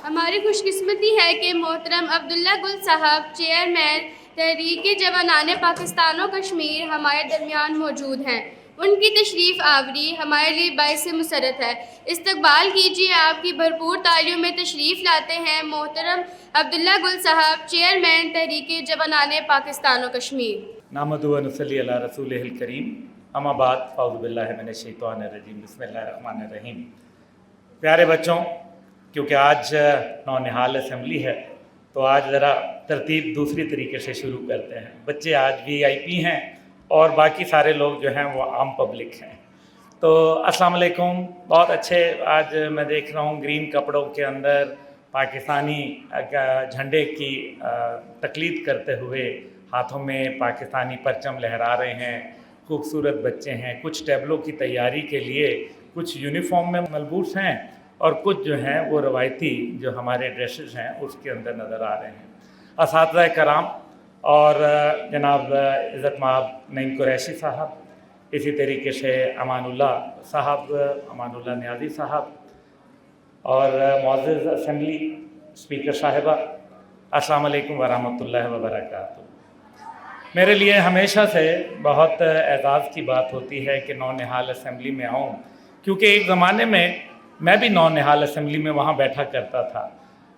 ہماری خوش قسمتی ہے کہ محترم عبداللہ گل صاحب چیئرمین تحریک جوانان پاکستان و کشمیر ہمارے درمیان موجود ہیں۔ ان کی تشریف آوری ہمارے لیے باعث مسرت ہے۔ استقبال کیجیے، آپ کی بھرپور تالیوں میں تشریف لاتے ہیں محترم عبداللہ گل صاحب چیئرمین تحریک جوانان پاکستان و کشمیر۔ نحمدہ و نصلی علی رسولہ الکریم، اما بعد فاعوذ باللہ من الشیطان الرجیم، بسم اللہ الرحمن الرحیم۔ پیارے بچوں، کیونکہ آج نونہال اسمبلی ہے تو آج ذرا ترتیب دوسری طریقے سے شروع کرتے ہیں۔ بچے آج VIP ہیں اور باقی سارے لوگ جو ہیں وہ عام پبلک ہیں۔ تو السلام علیکم، بہت اچھے آج میں دیکھ رہا ہوں گرین کپڑوں کے اندر پاکستانی جھنڈے کی تقلید کرتے ہوئے ہاتھوں میں پاکستانی پرچم لہرا رہے ہیں، خوبصورت بچے ہیں۔ کچھ ٹیبلوں کی تیاری کے لیے کچھ یونیفارم میں ملبوس ہیں اور کچھ جو ہیں وہ روایتی جو ہمارے ڈریسز ہیں اس کے اندر نظر آ رہے ہیں۔ اساتذہ کرام اور جناب عزت مآب نعیم قریشی صاحب، اسی طریقے سے امان اللہ صاحب، امان اللہ نیازی صاحب اور معزز اسمبلی اسپیکر صاحبہ، السلام علیکم ورحمۃ اللہ وبرکاتہ۔ میرے لیے ہمیشہ سے بہت اعزاز کی بات ہوتی ہے کہ نونہال اسمبلی میں آؤں، کیونکہ ایک زمانے میں بھی نونہال اسمبلی میں وہاں بیٹھا کرتا تھا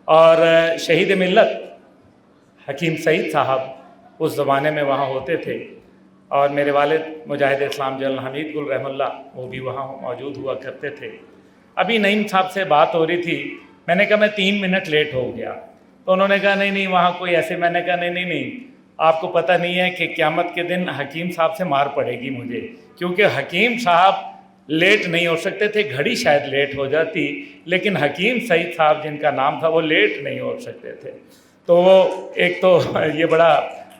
اور شہید ملت حکیم سعید صاحب اس زمانے میں وہاں ہوتے تھے اور میرے والد مجاہد اسلام جنرل حمید گل رحمہ اللہ وہ بھی وہاں موجود ہوا کرتے تھے۔ ابھی نعیم صاحب سے بات ہو رہی تھی، میں نے کہا میں 3 منٹ لیٹ ہو گیا تو انہوں نے کہا نہیں وہاں کوئی ایسے، میں نے کہا نہیں آپ کو پتہ نہیں ہے کہ قیامت کے دن حکیم صاحب سے مار پڑے گی مجھے، کیونکہ حکیم صاحب لیٹ نہیں ہو سکتے تھے، گھڑی شاید لیٹ ہو جاتی لیکن حکیم سعید صاحب جن کا نام تھا وہ لیٹ نہیں ہو سکتے تھے۔ تو وہ ایک تو یہ بڑا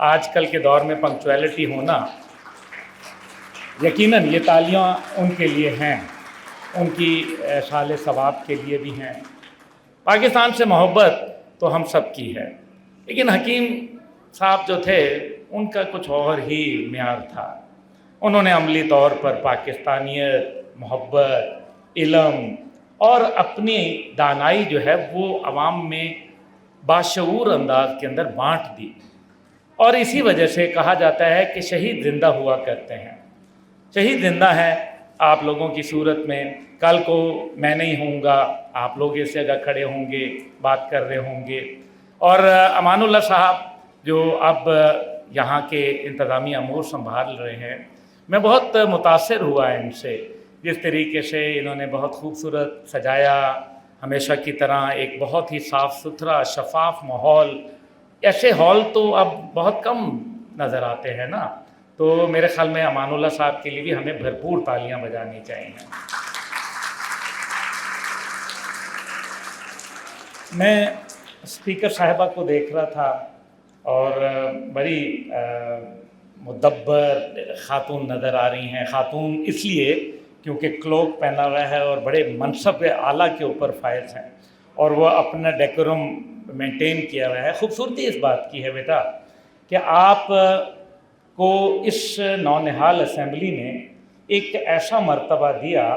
آج کل کے دور میں پنکچویلٹی ہونا، یقیناً یہ تالیاں ان کے لیے ہیں، ان کی سال ثواب کے لیے بھی ہیں۔ پاکستان سے محبت تو ہم سب کی ہے، لیکن حکیم صاحب جو تھے ان کا کچھ اور ہی معیار تھا۔ انہوں نے عملی طور پر پاکستانیت، محبت، علم اور اپنی دانائی جو ہے وہ عوام میں باشعور انداز کے اندر بانٹ دی، اور اسی وجہ سے کہا جاتا ہے کہ شہید زندہ ہوا کرتے ہیں۔ شہید زندہ ہیں آپ لوگوں کی صورت میں، کل کو میں نہیں ہوں گا، آپ لوگ اس جگہ کھڑے ہوں گے، بات کر رہے ہوں گے۔ اور امان اللہ صاحب جو اب یہاں کے انتظامی امور سنبھال رہے ہیں، میں بہت متاثر ہوا ان سے، جس طریقے سے انہوں نے بہت خوبصورت سجایا، ہمیشہ کی طرح ایک بہت ہی صاف ستھرا شفاف ماحول۔ ایسے ہال تو اب بہت کم نظر آتے ہیں نا، تو میرے خیال میں امان اللہ صاحب کے لیے بھی ہمیں بھرپور تالیاں بجانی چاہیے۔ میں اسپیکر صاحبہ کو دیکھ رہا تھا اور بڑی مدبر خاتون نظر آ رہی ہیں۔ خاتون اس لیے کیونکہ کلوک پہنا ہوا ہے اور بڑے منصب اعلیٰ کے اوپر فائز ہیں اور وہ اپنا ڈیکورم مینٹین کیا ہوا ہے۔ خوبصورتی اس بات کی ہے بیٹا کہ آپ کو اس نونہال اسمبلی نے ایک ایسا مرتبہ دیا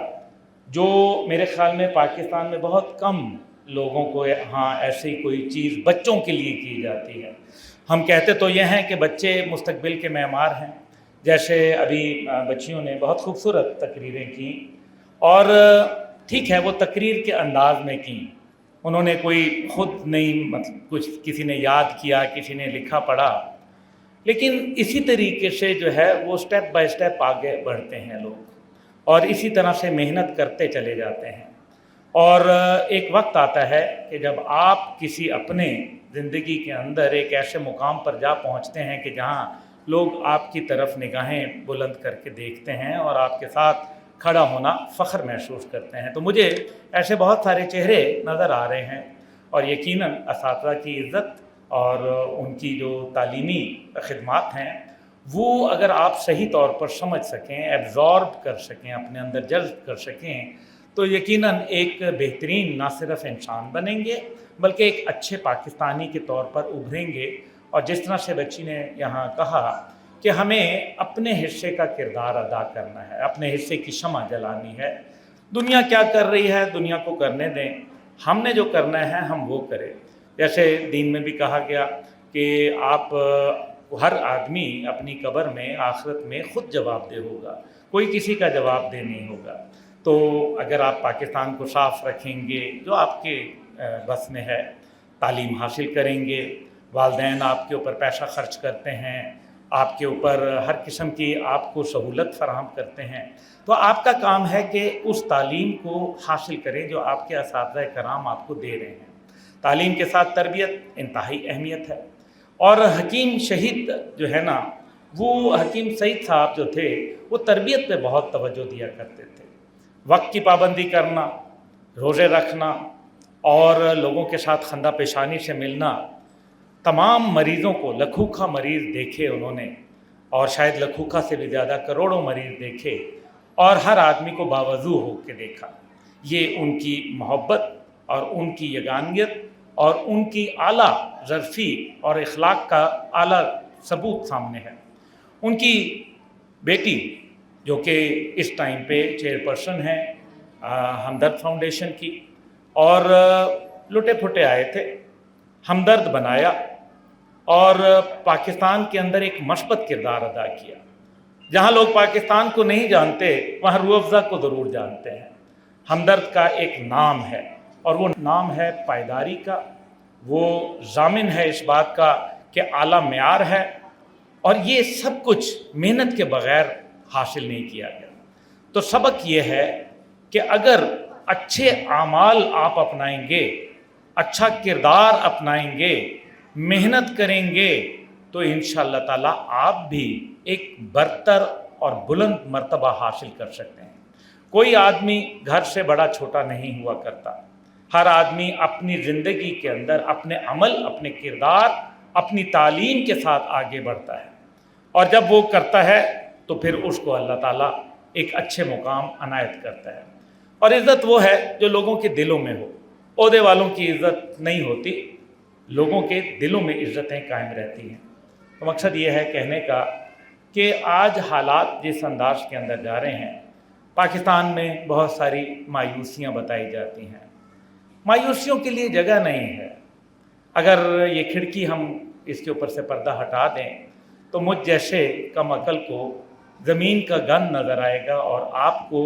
جو میرے خیال میں پاکستان میں بہت کم لوگوں کو ہاں ایسی کوئی چیز بچوں کے لیے کی جاتی ہے۔ ہم کہتے تو یہ ہیں کہ بچے مستقبل کے معمار ہیں، جیسے ابھی بچیوں نے بہت خوبصورت تقریریں کیں اور ٹھیک ہے وہ تقریر کے انداز میں کیں، انہوں نے کوئی خود نہیں کچھ کسی نے یاد کیا، کسی نے لکھا پڑھا، لیکن اسی طریقے سے جو ہے وہ سٹیپ بائی سٹیپ آگے بڑھتے ہیں لوگ اور اسی طرح سے محنت کرتے چلے جاتے ہیں۔ اور ایک وقت آتا ہے کہ جب آپ کسی اپنے زندگی کے اندر ایک ایسے مقام پر جا پہنچتے ہیں کہ جہاں لوگ آپ کی طرف نگاہیں بلند کر کے دیکھتے ہیں اور آپ کے ساتھ کھڑا ہونا فخر محسوس کرتے ہیں۔ تو مجھے ایسے بہت سارے چہرے نظر آ رہے ہیں اور یقیناً اساتذہ کی عزت اور ان کی جو تعلیمی خدمات ہیں وہ اگر آپ صحیح طور پر سمجھ سکیں، ایبزارب کر سکیں، اپنے اندر جذب کر سکیں، تو یقیناً ایک بہترین نہ صرف انسان بنیں گے بلکہ ایک اچھے پاکستانی کے طور پر ابھریں گے۔ اور جس طرح سے بچی نے یہاں کہا کہ ہمیں اپنے حصے کا کردار ادا کرنا ہے، اپنے حصے کی شمع جلانی ہے۔ دنیا کیا کر رہی ہے دنیا کو کرنے دیں، हमने जो करना है हम वो करें। जैसे दीन में भी कहा गया कि आप हर आदमी अपनी कब्र में आखिरत में ख़ुद जवाबदेह होगा, कोई किसी का जवाबदेह नहीं होगा। तो अगर आप पाकिस्तान को साफ़ रखेंगे, जो आपके बस में है, तालीम हासिल करेंगे, वालिदैन आपके ऊपर पैसा खर्च करते हैं, आपके ऊपर हर किस्म की आपको सहूलत फराहम करते हैं, तो आपका काम है कि उस तालीम को हासिल करें जो आपके असातिज़ा कराम आपको दे रहे हैं। तालीम के साथ तरबियत इंतहाई अहमियत है। और हकीम शहीद जो है ना, वो हकीम सईद साहब जो थे वो तरबियत पे बहुत तवज्जो दिया करते थे। वक्त की पाबंदी करना, रोज़े रखना और लोगों के साथ खंदा पेशानी से मिलना। तमाम मरीज़ों को, लखूखा मरीज़ देखे उन्होंने, और शायद लखूखा से भी ज़्यादा करोड़ों मरीज़ देखे, और हर आदमी को बावजू हो के देखा। ये उनकी मोहब्बत और उनकी यगानियत और उनकी आला ज़र्फ़ी और इखलाक का आला सबूत सामने है। उनकी बेटी जो कि इस टाइम पे चेयरपर्सन है हमदर्द फाउंडेशन की, और लुटे फुटे आए थे, हमदर्द बनाया और पाकिस्तान के अंदर एक मस्बत किरदार अदा किया। जहाँ लोग पाकिस्तान को नहीं जानते वहाँ रूह अफ़ज़ा को ज़रूर जानते हैं। हमदर्द का एक नाम है और वो नाम है पायदारी का। वो ज़ामिन है इस बात का कि आला मेयार है, और ये सब कुछ मेहनत के बग़ैर हासिल नहीं किया गया। तो सबक ये है कि अगर अच्छे आमाल आप अपनाएंगे, अच्छा किरदार अपनाएंगे, मेहनत करेंगे, तो इंशाअल्लाह ताला आप भी एक बरतर और बुलंद मर्तबा हासिल कर सकते हैं। कोई आदमी घर से बड़ा छोटा नहीं हुआ करता। हर आदमी अपनी ज़िंदगी के अंदर अपने अमल, अपने किरदार, अपनी तालीम के साथ आगे बढ़ता है, और जब वो करता है तो फिर उसको अल्लाह ताला एक अच्छे मुकाम अनायत करता है। और इज़्ज़त वो है जो लोगों के दिलों में हो। ओहदे वालों की इज़्ज़त नहीं होती, लोगों के दिलों में इज़्ज़तें कायम रहती हैं। तो मकसद ये है कहने का कि आज हालात जिस अंदाज के अंदर जा रहे हैं, पाकिस्तान में बहुत सारी मायूसियाँ बताई जाती हैं। मायूसियों के लिए जगह नहीं है। अगर ये खिड़की हम इसके ऊपर से पर्दा हटा दें तो मुझ जैसे कम अकल को ज़मीन का गंद नज़र आएगा, और आपको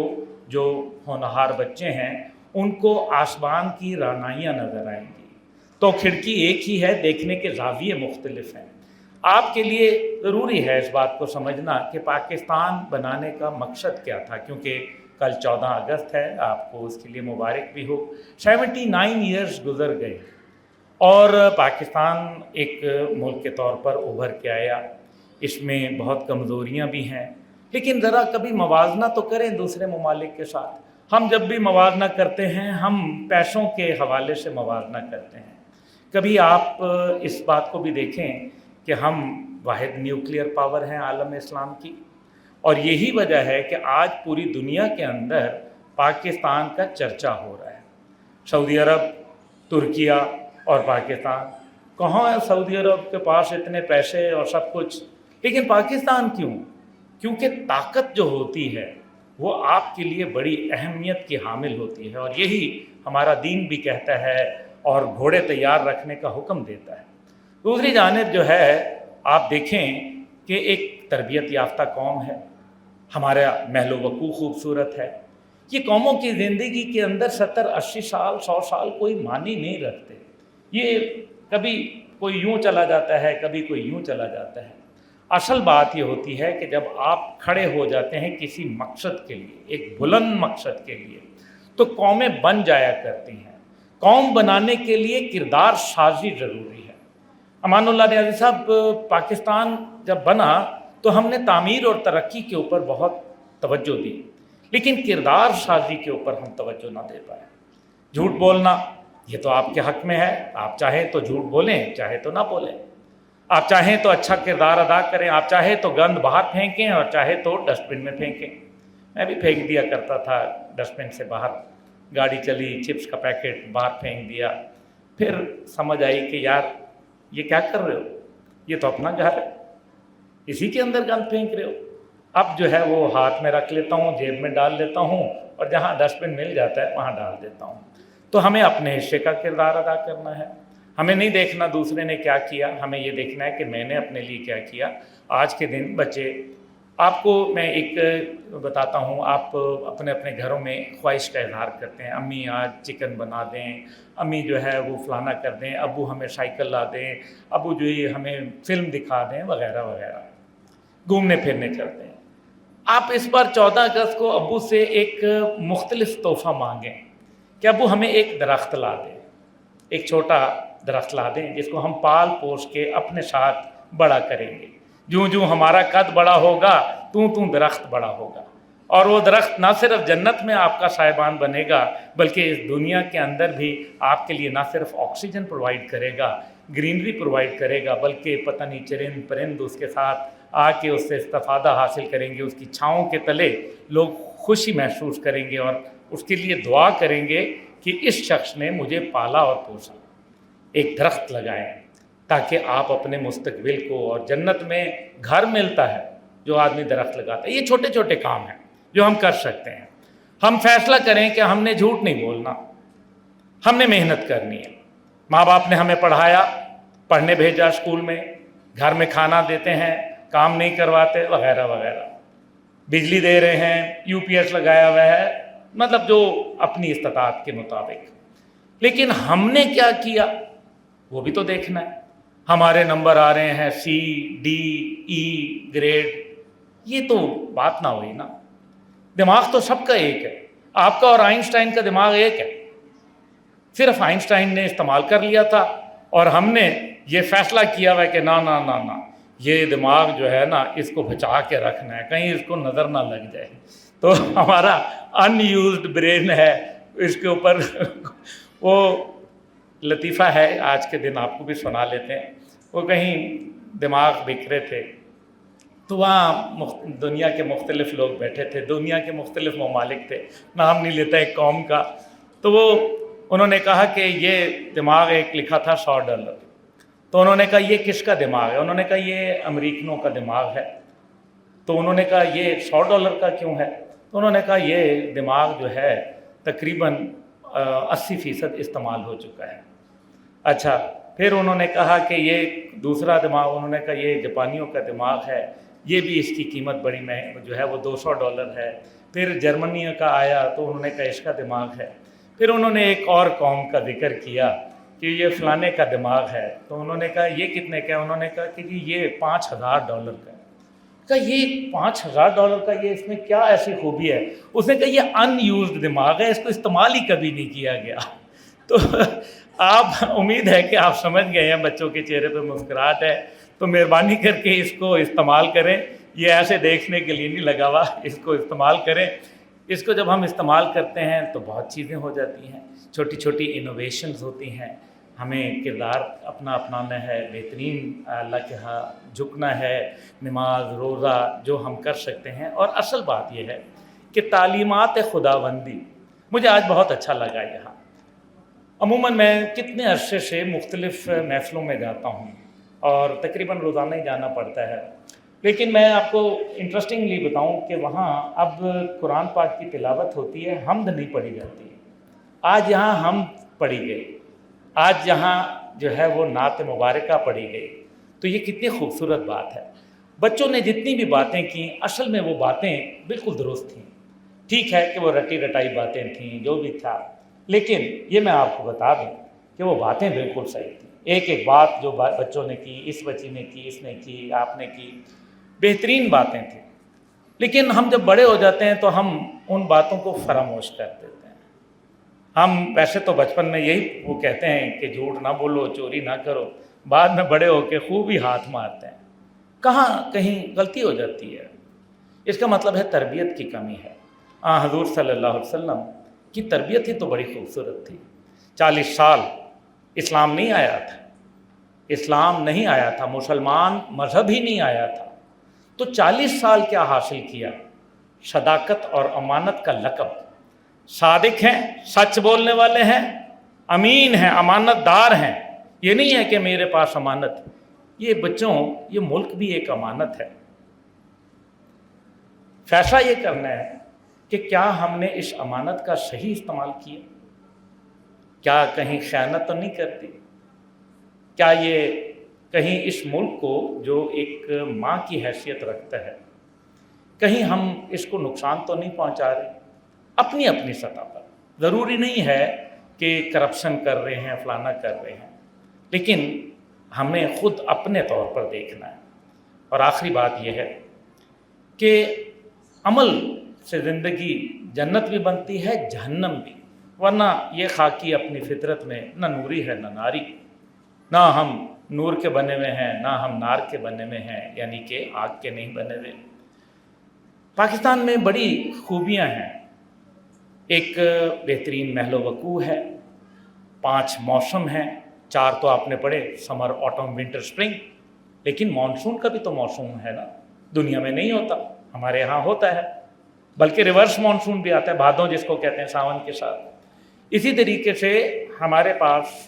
जो होनहार बच्चे हैं उनको आसमान की रानाइयाँ नज़र आएंगी। तो खिड़की एक ही है, देखने के ज़ाविये मुख्तलिफ हैं। आपके लिए ज़रूरी है इस बात को समझना कि पाकिस्तान बनाने का मकसद क्या था, क्योंकि कल 14 अगस्त है, आपको उसके लिए मुबारक भी हो। 79 ईयर्स गुज़र गए और पाकिस्तान एक मुल्क के तौर पर उभर के आया। इसमें बहुत कमज़ोरियाँ भी हैं, लेकिन ज़रा कभी मवाजना तो करें दूसरे ममालिक के साथ। हम जब भी मवाजना करते हैं, हम पैसों के हवाले से मवाजना करते हैं। कभी आप इस बात को भी देखें कि हम वाहिद न्यूक्लियर पावर हैं आलम इस्लाम की, और यही वजह है कि आज पूरी दुनिया के अंदर पाकिस्तान का चर्चा हो रहा है। सऊदी अरब, तुर्किया और पाकिस्तान, कहाँ है सऊदी अरब के पास इतने पैसे और सब कुछ, लेकिन पाकिस्तान क्यों? क्योंकि ताकत जो होती है वो आपके लिए बड़ी अहमियत की हामिल होती है, और यही हमारा दीन भी कहता है और घोड़े तैयार रखने का हुक्म देता है। दूसरी जानिब जो है, आप देखें कि एक तरबियत याफ्ता कौम है, हमारा महलो वकू खूबसूरत है। ये कौमों की ज़िंदगी के अंदर 70-80 साल, 100 साल कोई मानी नहीं रखते। ये कभी कोई यूँ चला जाता है, कभी कोई यूँ चला जाता है। असल बात ये होती है कि जब आप खड़े हो जाते हैं किसी मकसद के लिए, एक बुलंद मकसद के लिए, तो कौमें बन जाया करती हैं। कौम बनाने के लिए किरदार साजी ज़रूरी है। अमानुल्लाह नियाज़ी साहब, पाकिस्तान जब बना तो हमने तामीर और तरक्की के ऊपर बहुत तवज्जो दी, लेकिन किरदार साजी के ऊपर हम तवज्जो ना दे पाए। झूठ बोलना ये तो आपके हक़ में है, आप चाहें तो झूठ बोलें, चाहे तो ना बोलें। आप चाहें तो अच्छा किरदार अदा करें, आप चाहें तो गंद बाहर फेंकें और चाहे तो डस्टबिन में फेंकें। मैं भी फेंक दिया करता था डस्टबिन से बाहर, गाड़ी चली, चिप्स का पैकेट बाहर फेंक दिया, फिर समझ आई कि यार ये क्या कर रहे हो, ये तो अपना घर है, इसी के अंदर गंद फेंक रहे हो। अब जो है वो हाथ में रख लेता हूँ, जेब में डाल लेता हूँ, और जहाँ डस्टबिन मिल जाता है वहाँ डाल देता हूँ। تو ہمیں اپنے حصے کا کردار ادا کرنا ہے. ہمیں نہیں دیکھنا دوسرے نے کیا کیا، ہمیں یہ دیکھنا ہے کہ میں نے اپنے لیے کیا کیا. آج کے دن بچے، آپ کو میں ایک بتاتا ہوں، آپ اپنے اپنے گھروں میں خواہش کا اظہار کرتے ہیں، امی آج چکن بنا دیں، امی جو ہے وہ فلانا کر دیں، ابو ہمیں سائیکل لا دیں، ابو جو ہے ہمیں فلم دکھا دیں، وغیرہ وغیرہ، گھومنے پھرنے کرتے ہیں. آپ اس بار 14 اگست کو ابو سے ایک مختلف تحفہ مانگیں کہ ابو ہمیں ایک درخت لا دیں، ایک چھوٹا درخت لا دیں جس کو ہم پال پوش کے اپنے ساتھ بڑا کریں گے. جوں جوں ہمارا قد بڑا ہوگا توں درخت بڑا ہوگا، اور وہ درخت نہ صرف جنت میں آپ کا سائبان بنے گا بلکہ اس دنیا کے اندر بھی آپ کے لیے نہ صرف آکسیجن پرووائڈ کرے گا، گرینری پرووائڈ کرے گا، بلکہ پتہ نہیں چرند پرند اس کے ساتھ آ کے اس سے استفادہ حاصل کریں گے. اس کی چھاؤں کے تلے لوگ خوشی محسوس کریں گے اور اس کے لیے دعا کریں گے کہ اس شخص نے مجھے پالا اور پوسا. ایک درخت لگائیں تاکہ آپ اپنے مستقبل کو، اور جنت میں گھر ملتا ہے جو آدمی درخت لگاتا ہے. یہ چھوٹے چھوٹے کام ہیں جو ہم کر سکتے ہیں. ہم فیصلہ کریں کہ ہم نے جھوٹ نہیں بولنا، ہم نے محنت کرنی ہے. ماں باپ نے ہمیں پڑھایا، پڑھنے بھیجا اسکول میں، گھر میں کھانا دیتے ہیں، کام نہیں کرواتے، وغیرہ وغیرہ. بجلی دے رہے ہیں، یو پی ایس لگایا ہوا ہے، مطلب جو اپنی استطاعت کے مطابق. لیکن ہم نے کیا کیا وہ بھی تو دیکھنا ہے. ہمارے نمبر آ رہے ہیں سی ڈی ای گریڈ، یہ تو بات نہ ہوئی نا. دماغ تو سب کا ایک ہے، آپ کا اور آئنسٹائن کا دماغ ایک ہے. صرف آئنسٹائن نے استعمال کر لیا تھا اور ہم نے یہ فیصلہ کیا ہوا کہ نہ نہ نہ نہ، یہ دماغ جو ہے نا اس کو بچا کے رکھنا ہے، کہیں اس کو نظر نہ لگ جائے. تو ہمارا ان یوزڈ برین ہے، اس کے اوپر وہ لطیفہ ہے، آج کے دن آپ کو بھی سنا لیتے ہیں. وہ کہیں دماغ بکھرے تھے تو وہاں دنیا کے مختلف لوگ بیٹھے تھے، دنیا کے مختلف ممالک تھے، نام نہیں لیتا ایک قوم کا. تو انہوں نے کہا کہ یہ دماغ ایک لکھا تھا $100. تو انہوں نے کہا یہ کس کا دماغ ہے؟ انہوں نے کہا یہ امریکنوں کا دماغ ہے. تو انہوں نے کہا یہ $100 کا کیوں ہے؟ تو انہوں نے کہا یہ دماغ جو ہے تقریباً 80% استعمال ہو چکا ہے. اچھا، پھر انہوں نے کہا کہ یہ دوسرا دماغ، انہوں نے کہا یہ جاپانیوں کا دماغ ہے، یہ بھی اس کی قیمت بڑی جو ہے وہ $200 ہے. پھر جرمنی کا آیا تو انہوں نے کہا اس کا دماغ ہے. پھر انہوں نے ایک اور قوم کا ذکر کیا کہ یہ فلانے کا دماغ ہے. تو انہوں نے کہا یہ کتنے کا ہے؟ انہوں نے کہا کہ جی یہ $5000 کا ہے. کہا یہ $5000 کا، یہ اس میں کیا ایسی خوبی ہے؟ اس نے کہا یہ ان یوزڈ دماغ ہے، اس کو استعمال ہی کبھی نہیں کیا گیا. تو آپ، امید ہے کہ آپ سمجھ گئے ہیں، بچوں کے چہرے پہ مسکراہٹ ہے، تو مہربانی کر کے اس کو استعمال کریں. یہ ایسے دیکھنے کے لیے نہیں لگا ہوا، اس کو استعمال کریں. اس کو جب ہم استعمال کرتے ہیں تو بہت چیزیں ہو جاتی ہیں، چھوٹی چھوٹی انوویشنز ہوتی ہیں. ہمیں کردار اپنا اپنانا ہے، بہترین اللہ کے ہاں جھکنا ہے، نماز روزہ جو ہم کر سکتے ہیں. اور اصل بات یہ ہے کہ تعلیمات خداوندی، مجھے آج بہت اچھا لگا یہاں. عموماً میں کتنے عرصے سے مختلف محفلوں میں جاتا ہوں اور تقریباً روزانہ ہی جانا پڑتا ہے، لیکن میں آپ کو انٹرسٹنگلی بتاؤں کہ وہاں اب قرآن پاک کی تلاوت ہوتی ہے، حمد نہیں پڑھی جاتی ہے. آج یہاں حمد پڑھی گئی، آج یہاں جو ہے وہ نعت مبارکہ پڑھی گئی. تو یہ کتنی خوبصورت بات ہے. بچوں نے جتنی بھی باتیں کیں، اصل میں وہ باتیں بالکل درست تھیں. ٹھیک ہے کہ وہ رٹی رٹائی باتیں تھیں، جو بھی تھا، لیکن یہ میں آپ کو بتا دوں کہ وہ باتیں بالکل صحیح تھیں. ایک ایک بات جو بچوں نے کی، اس بچی نے کی، اس نے کی، آپ نے کی، بہترین باتیں تھیں. لیکن ہم جب بڑے ہو جاتے ہیں تو ہم ان باتوں کو فراموش کر دیتے ہیں. ہم ویسے تو بچپن میں یہی وہ کہتے ہیں کہ جھوٹ نہ بولو، چوری نہ کرو، بعد میں بڑے ہو کے خوب ہی ہاتھ مارتے ہیں. کہاں کہیں غلطی ہو جاتی ہے. اس کا مطلب ہے تربیت کی کمی ہے. حضور صلی اللہ علیہ وسلم کی تربیت ہی تو بڑی خوبصورت تھی. 40 سال اسلام نہیں آیا تھا، اسلام نہیں آیا تھا، مسلمان مذہب ہی نہیں آیا تھا. تو 40 سال کیا حاصل کیا؟ صداقت اور امانت کا لقب. صادق ہیں، سچ بولنے والے ہیں، امین ہیں، امانت دار ہیں. یہ نہیں ہے کہ میرے پاس امانت. یہ بچوں، یہ ملک بھی ایک امانت ہے. فیصلہ یہ کرنا ہے کہ کیا ہم نے اس امانت کا صحیح استعمال کیا. क्या कहीं खयानत तो नहीं करती? क्या ये कहीं इस मुल्क को जो एक माँ की हैसियत रखता है, कहीं हम इसको नुकसान तो नहीं पहुँचा रहे अपनी अपनी सतह पर? ज़रूरी नहीं है कि करप्शन कर रहे हैं, फलाना कर रहे हैं, लेकिन हमें ख़ुद अपने तौर पर देखना है। और आखिरी बात यह है कि अमल से ज़िंदगी जन्नत भी बनती है, जहन्नम भी। वरना ये खाकी अपनी फितरत में न नूरी है न नारी, ना हम नूर के बने हुए हैं ना हम नार के बने हुए हैं, यानी कि आग के नहीं बने हुए। पाकिस्तान में बड़ी खूबियाँ हैं। एक बेहतरीन महलो वकू है, 5 मौसम हैं, 4 तो आपने पढ़े, समर ऑटम विंटर स्प्रिंग, लेकिन मानसून का भी तो मौसम है ना, दुनिया में नहीं होता, हमारे यहाँ होता है, बल्कि रिवर्स मानसून भी आता है, भादों जिसको कहते हैं, सावन के साथ। इसी तरीके से हमारे पास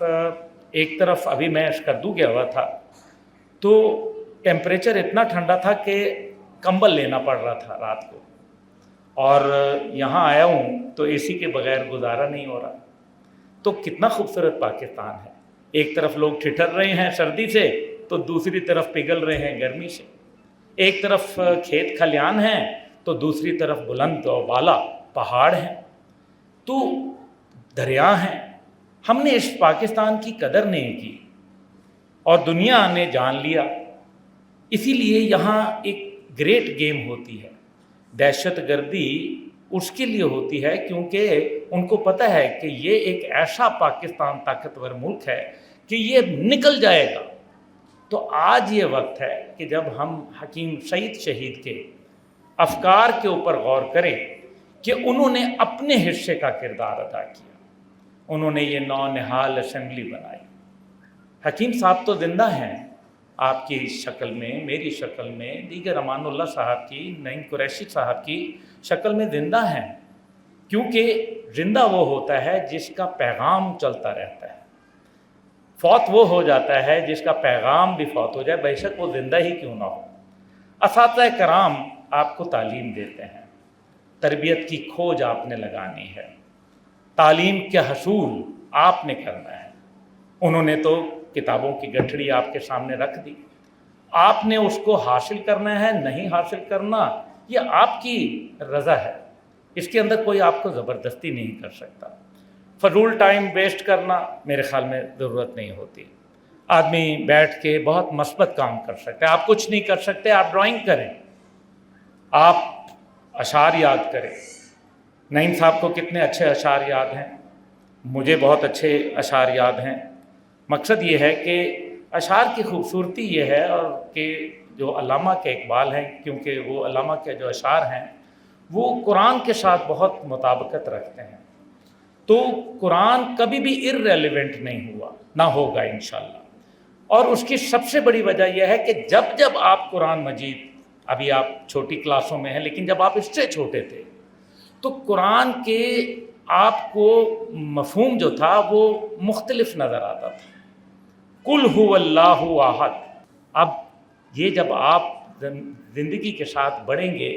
एक तरफ अभी मैं स्कर्दू गया हुआ था तो टेम्परेचर इतना ठंडा था कि कंबल लेना पड़ रहा था रात को, और यहाँ आया हूँ तो एसी के बगैर गुजारा नहीं हो रहा। तो कितना खूबसूरत पाकिस्तान है, एक तरफ लोग ठिठर रहे हैं सर्दी से तो दूसरी तरफ पिघल रहे हैं गर्मी से, एक तरफ खेत खलियान हैं तो दूसरी तरफ बुलंद और बाला पहाड़ हैं, तो दरिया हैं। हमने इस पाकिस्तान की कदर नहीं की और दुनिया ने जान लिया। इसीलिए यहाँ एक ग्रेट गेम होती है, दहशतगर्दी उसके लिए होती है क्योंकि उनको पता है कि ये एक ऐसा पाकिस्तान ताकतवर मुल्क है कि ये निकल जाएगा। तो आज ये वक्त है कि जब हम हकीम सईद शहीद के अफकार के ऊपर गौर करें कि उन्होंने अपने हिस्से का किरदार अदा किया, उन्होंने ये नौनिहाल असेंबली बनाई। हकीम साहब तो ज़िंदा हैं, आपकी शक्ल में, मेरी शक्ल में, दीगर अमानुल्लाह साहब की, नईम कुरैशी साहब की शक्ल में ज़िंदा हैं, क्योंकि ज़िंदा वो होता है जिसका पैगाम चलता रहता है। फौत वो हो जाता है जिसका पैगाम भी फौत हो जाए, बेशक वो ज़िंदा ही क्यों ना हो। असातिज़ा कराम आपको तालीम देते हैं, तरबियत की खोज आपने लगानी है, तालीम के हसूल आपने करना है। उन्होंने तो किताबों की गठड़ी आपके सामने रख दी, आपने उसको हासिल करना है, नहीं हासिल करना ये आपकी रज़ा है, इसके अंदर कोई आपको ज़बरदस्ती नहीं कर सकता। फजूल टाइम वेस्ट करना मेरे ख्याल में ज़रूरत नहीं होती। आदमी बैठ के बहुत मस्बत काम कर सकता है। आप कुछ नहीं कर सकते, आप ड्राइंग करें, आप अशार याद करें। नईम साहब को कितने अच्छे अशार याद हैं, मुझे बहुत अच्छे अशार याद हैं। मकसद ये है कि अशार की खूबसूरती ये है और कि जो अल्लामा के इकबाल हैं, क्योंकि वो अल्लामा के जो अशार हैं वो कुरान के साथ बहुत मुताबिकत रखते हैं, तो कुरान कभी भी इर्रेलेवेंट नहीं हुआ, ना होगा इंशाअल्लाह। और उसकी सबसे बड़ी वजह यह है कि जब जब आप कुरान मजीद, अभी आप छोटी क्लासों में हैं, लेकिन जब आप इससे छोटे थे तो कुरान के आपको मफ़हूम जो था वो मुख्तलिफ नज़र आता था। कुल हुवल्लाहु अहद। अब ये जब आप ज़िंदगी के साथ बढ़ेंगे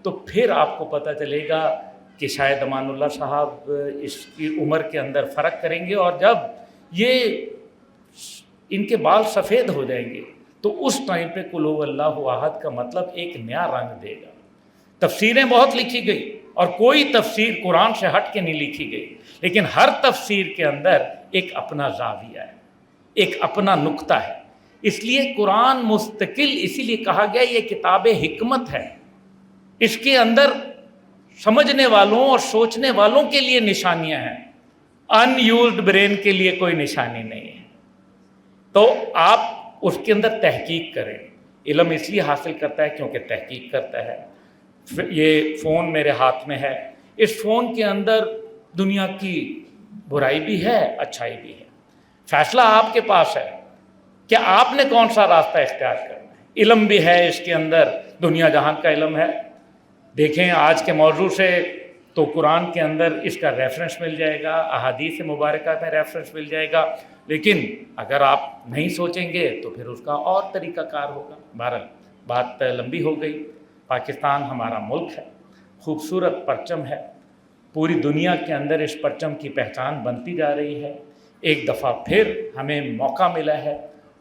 तो फिर आपको पता चलेगा कि शायद अमानुल्लाह साहब इसकी उम्र के अंदर फ़र्क करेंगे, और जब ये इनके बाल सफ़ेद हो जाएंगे तो उस टाइम पे कुल हुवल्लाहु अहद का मतलब एक नया रंग देगा। तफसीरें बहुत लिखी गई और कोई तफसीर कुरान से हट के नहीं लिखी गई, लेकिन हर तफसीर के अंदर एक अपना ज़ाविया है, एक अपना नुक्ता है। इसलिए कुरान मुस्तकिल इसीलिए कहा गया ये किताब हिकमत है, इसके अंदर समझने वालों और सोचने वालों के लिए निशानियां हैं, अनयूज्ड ब्रेन के लिए कोई निशानी नहीं है। तो आप उसके अंदर तहकीक करें। इल्म इसलिए हासिल करता है क्योंकि तहकीक करता है। ये फ़ोन मेरे हाथ में है, इस फ़ोन के अंदर दुनिया की बुराई भी है, अच्छाई भी है। फैसला आपके पास है कि आपने कौन सा रास्ता इख्तियार करना है। इल्म भी है इसके अंदर, दुनिया जहान का इल्म है। देखें आज के मौजू से तो कुरान के अंदर इसका रेफरेंस मिल जाएगा, अहादीस मुबारका में रेफरेंस मिल जाएगा, लेकिन अगर आप नहीं सोचेंगे तो फिर उसका और तरीक़ाकार होगा। बहरहाल बात लंबी हो गई। पाकिस्तान हमारा मुल्क है, खूबसूरत परचम है, पूरी दुनिया के अंदर इस परचम की पहचान बनती जा रही है। एक दफ़ा फिर हमें मौका मिला है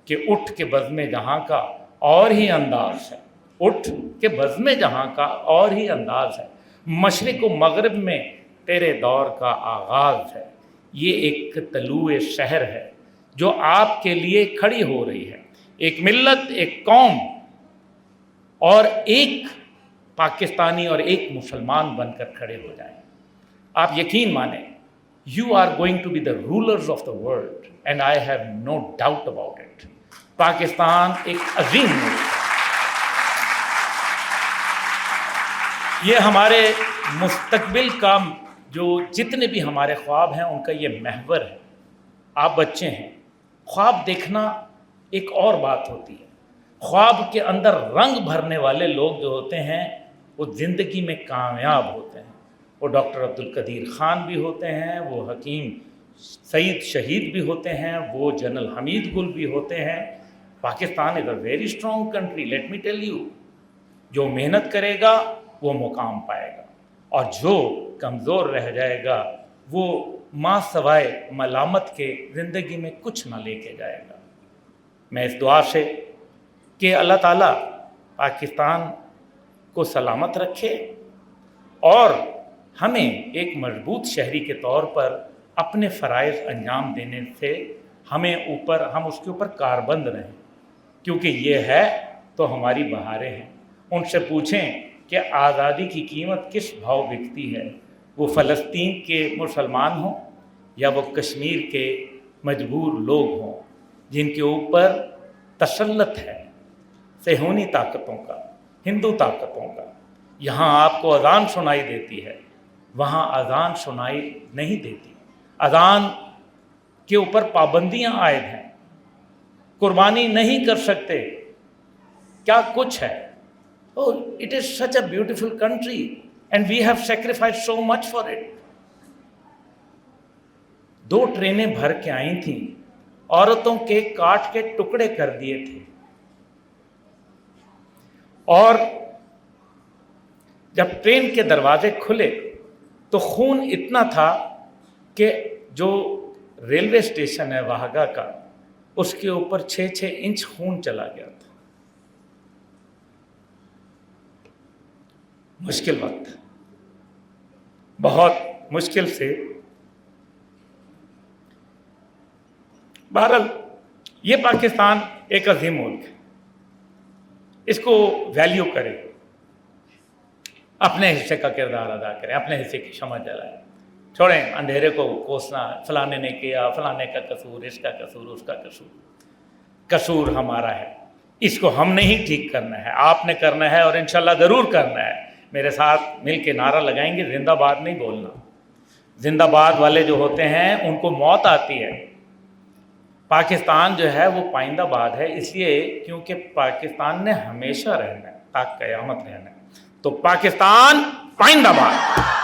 कि उठ के बज़्म जहाँ का और ही अंदाज़ है, उठ के बज़्म जहाँ का और ही अंदाज़ है, मशरिक़ व मग़रिब में तेरे दौर का आगाज़ है। ये एक तलुए शहर है जो आपके लिए खड़ी हो रही है, एक मिल्लत, एक कौम और एक पाकिस्तानी और एक मुसलमान बनकर खड़े हो जाएं। आप यकीन माने, you are going to be the rulers of the world and I have no doubt about it. Pakistan एक अजीम मुल्क, ये हमारे मुस्तकबिल का जो जितने भी हमारे ख्वाब हैं उनका ये महवर है। आप बच्चे हैं, ख्वाब देखना एक और बात होती है। ख्वाब के अंदर रंग भरने वाले लोग जो होते हैं वो ज़िंदगी में कामयाब होते हैं। वो डॉक्टर अब्दुल कदीर ख़ान भी होते हैं, वो हकीम सईद शहीद भी होते हैं, वो जनरल हमीद गुल भी होते हैं। Pakistan is a very strong country, let me tell you. जो मेहनत करेगा वो मुकाम पाएगा और जो कमज़ोर रह जाएगा वो माँ सवाए मलामत के ज़िंदगी में कुछ ना लेके जाएगा। मैं इस दुआ से कि अल्लाह ताला पाकिस्तान को सलामत रखे और हमें एक मजबूत शहरी के तौर पर अपने फ़राइज़ अंजाम देने से हम उसके ऊपर कारबंद रहें, क्योंकि ये है तो हमारी बहारें हैं। उनसे पूछें कि आज़ादी की कीमत किस भाव बिकती है, वो फ़लस्तीन के मुसलमान हों या वो कश्मीर के मजबूर लोग हों जिनके ऊपर तसल्लुत है सेहूनी ताकतों का, हिंदू ताकतों का। यहाँ आपको अज़ान सुनाई देती है, वहाँ अज़ान सुनाई नहीं देती। अज़ान के ऊपर पाबंदियाँ आयद हैं, कुर्बानी नहीं कर सकते, क्या कुछ है। Oh, it is such a beautiful country and we have sacrificed so much for it. 2 ट्रेनें भर के आई थीं, औरतों के काट के टुकड़े कर दिए थे और जब ट्रेन के दरवाजे खुले तो खून इतना था कि जो रेलवे स्टेशन है वाहगा का, उसके ऊपर 6-6 इंच खून चला गया था। मुश्किल वक्त, बहुत मुश्किल से। बहरहाल ये पाकिस्तान एक अजीम मुल्क है, इसको वैल्यू करें, अपने हिस्से का किरदार अदा करें, अपने हिस्से की क्षमा जलाएं, छोड़ें अंधेरे को कोसना, फलाने ने किया, फलाने का कसूर, इसका कसूर, उसका कसूर। कसूर हमारा है, इसको हमने ही ठीक करना है, आपने करना है और इंशाल्लाह ज़रूर करना है। मेरे साथ मिल के नारा लगाएंगे, जिंदाबाद नहीं बोलना। जिंदाबाद वाले जो होते हैं उनको मौत आती है। पाकिस्तान जो है वो पाइंदाबाद है, इसलिए क्योंकि पाकिस्तान ने हमेशा रहना है, ताकि क़यामत रहना है। तो पाकिस्तान पाइंदाबाद।